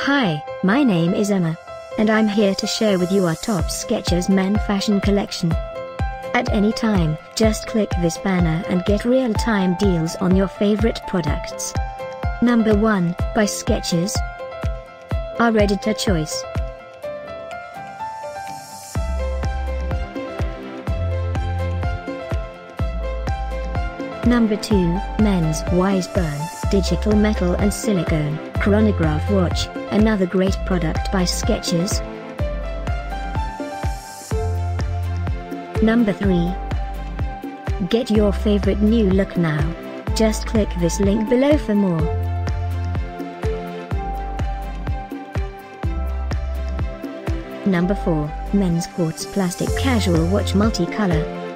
Hi, my name is Emma. And I'm here to share with you our top Skechers men fashion collection. At any time, just click this banner and get real-time deals on your favorite products. Number 1, by Skechers. Our editor choice. Number 2, men's Wiseburn, digital metal and silicone, chronograph watch, another great product by Skechers. Number 3. Get your favorite new look now. Just click this link below for more. Number 4, men's Quartz plastic casual watch multicolor.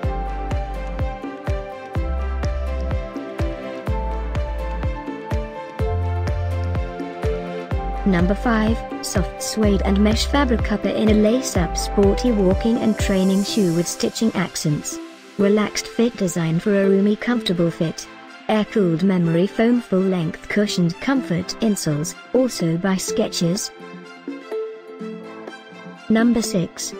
Number 5, soft suede and mesh fabric upper inner lace-up sporty walking and training shoe with stitching accents. Relaxed fit design for a roomy comfortable fit. Air-cooled memory foam full-length cushioned comfort insoles, also by Skechers. Number 6.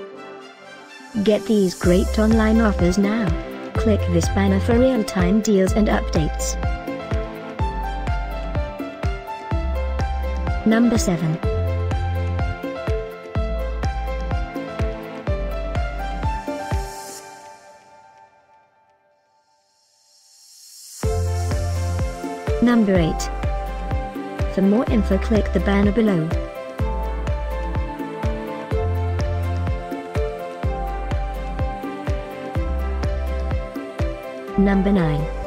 Get these great online offers now. Click this banner for real-time deals and updates. Number 7. Number 8. For more info, click the banner below. Number 9.